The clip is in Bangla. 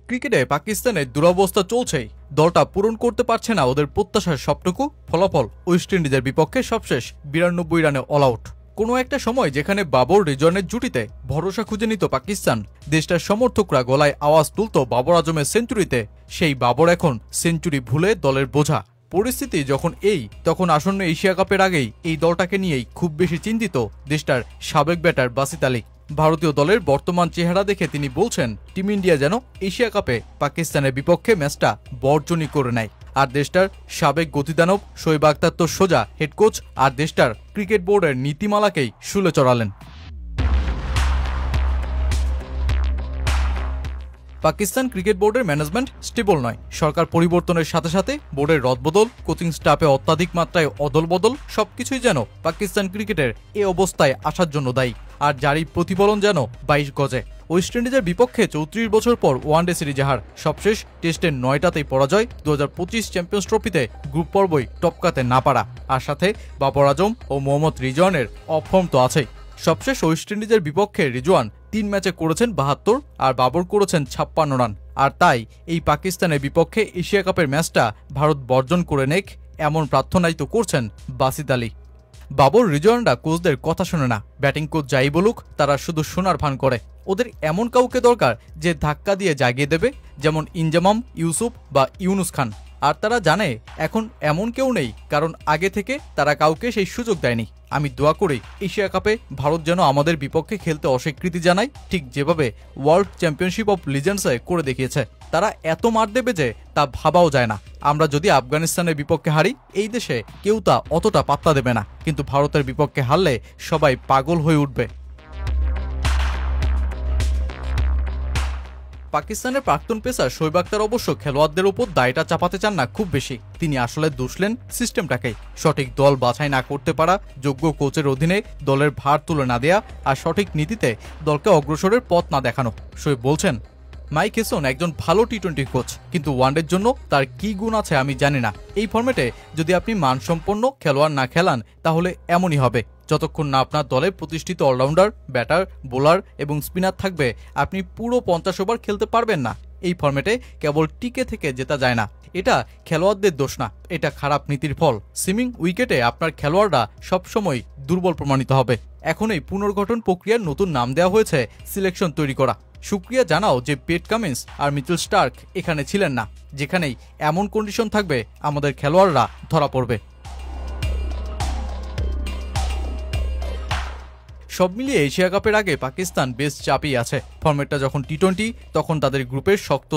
ক্রিকেটে পাকিস্তানের দুরবস্থা চলছেই। দলটা পূরণ করতে পারছে না ওদের প্রত্যাশার সবটুকু। ফলাফল ওয়েস্ট ইন্ডিজের বিপক্ষে সবশেষ 92 রানে অল আউট। কোনো একটা সময় যেখানে বাবর রিজওয়ানের জুটিতে ভরসা খুঁজে নিত পাকিস্তান, দেশটার সমর্থকরা গলায় আওয়াজ তুলত বাবর আজমের সেঞ্চুরিতে, সেই বাবর এখন সেঞ্চুরি ভুলে দলের বোঝা। পরিস্থিতি যখন তখন আসন্ন এশিয়া কাপের আগেই এই দলটাকে নিয়েই খুব বেশি চিন্তিত দেশটার সাবেক ব্যাটার বাসিত আলী। ভারতীয় দলের বর্তমান চেহারা দেখে তিনি বলছেন, টিম ইন্ডিয়া যেন এশিয়া কাপে পাকিস্তানের বিপক্ষে ম্যাচটা বর্জনই করে নেয়। আর দেশটার সাবেক গতিদানব শোয়েব আখতার তো সোজা হেড কোচ আর দেশটার ক্রিকেট বোর্ডের নীতিমালাকেই শুলে চড়ালেন। পাকিস্তান ক্রিকেট বোর্ডের ম্যানেজমেন্ট স্টেবল নয়। সরকার পরিবর্তনের সাথে সাথে বোর্ডের রদবদল, কোচিং স্টাফে অত্যাধিক মাত্রায় অদলবদল সবকিছুই যেন পাকিস্তান ক্রিকেটের এ অবস্থায় আসার জন্য দায়ী। আর যারই প্রতিফলন যেন 22 গজে। ওয়েস্ট ইন্ডিজের বিপক্ষে 34 বছর পর ওয়ানডে সিরিজে হার, সবশেষ টেস্টের 9টাতেই পরাজয়, 2025 চ্যাম্পিয়ন্স ট্রফিতে গ্রুপ পর্বই টপকাতে না পারা, আর সাথে বাবর আজম ও মোহাম্মদ রিজওয়ানের অফর্ম তো আছেই। সবশেষ ওয়েস্ট ইন্ডিজের বিপক্ষে রিজওয়ান 3 ম্যাচে করেছেন 72 আর বাবর করেছেন 56 রান। আর তাই এই পাকিস্তানের বিপক্ষে এশিয়া কাপের ম্যাচটা ভারত বর্জন করে নেক, এমন প্রার্থনাই তো করছেন বাসিত আলী। বাবর রিজওয়ানরা কোচদের কথা শোনে না, ব্যাটিং কোচ যাই বলুক তারা শুধু শোনার ভান করে। ওদের এমন কাউকে দরকার যে ধাক্কা দিয়ে জাগিয়ে দেবে, যেমন ইনজামাম, ইউসুফ বা ইউনুস খান। আর তারা জানে এখন এমন কেউ নেই, কারণ আগে থেকে তারা কাউকে সেই সুযোগ দেয়নি। আমি দোয়া করি এশিয়া কাপে ভারত যেন আমাদের বিপক্ষে খেলতে অস্বীকৃতি জানায়, ঠিক যেভাবে ওয়ার্ল্ড চ্যাম্পিয়নশিপ অফ লিজেন্ডসে করে দেখিয়েছে। তারা এত মার দেবে যে তা ভাবাও যায় না। আমরা যদি আফগানিস্তানের বিপক্ষে হারি, এই দেশে কেউ তা অতটা পাত্তা দেবে না, কিন্তু ভারতের বিপক্ষে হারলে সবাই পাগল হয়ে উঠবে। পাকিস্তানের প্রাক্তন পেসার শোয়েব আখতার অবশ্য খেলোয়াড়দের উপর দায়টা চাপাতে চান না খুব বেশি। তিনি আসলে দোষলেন সিস্টেমটাকেই, সঠিক দল বাছাই না করতে পারা, যোগ্য কোচের অধীনে দলের ভার তুলে না দেয়া, আর সঠিক নীতিতে দলকে অগ্রসরের পথ না দেখানো। শোয়েব বলছেন, মাইক হেসন একজন ভালো টি-20 কোচ, কিন্তু ওয়ানডের জন্য তার কি গুণ আছে আমি জানি না। এই ফরম্যাটে যদি আপনি মানসম্পন্ন খেলোয়াড় না খেলান, তাহলে এমনই হবে। যতক্ষণ না আপনার দলে প্রতিষ্ঠিত অলরাউন্ডার, ব্যাটার, বোলার এবং স্পিনার থাকবে, আপনি পুরো 50 ওভার খেলতে পারবেন না। এই ফরম্যাটে কেবল টিকে থেকে জেতা যায় না। এটা খেলোয়াড়দের দোষ না, এটা খারাপ নীতির ফল। সিমিং উইকেটে আপনার খেলোয়াড়রা সবসময় দুর্বল প্রমাণিত হবে। এখন এই পুনর্গঠন প্রক্রিয়ার নতুন নাম দেওয়া হয়েছে সিলেকশন তৈরি করা। শুক্রিয়া জানাও যে পেট কামিন্স আর মিচেল স্টার্ক এখানে ছিলেন না। যেখানেই এমন কন্ডিশন থাকবে, আমাদের খেলোয়াড়রা ধরা পড়বে। সব মিলিয়ে এশিয়া কাপের আগে পাকিস্তান বেশ চাপেই আছে। ফরম্যাটটা যখন টি-20, তখন তাদের গ্রুপের শক্ত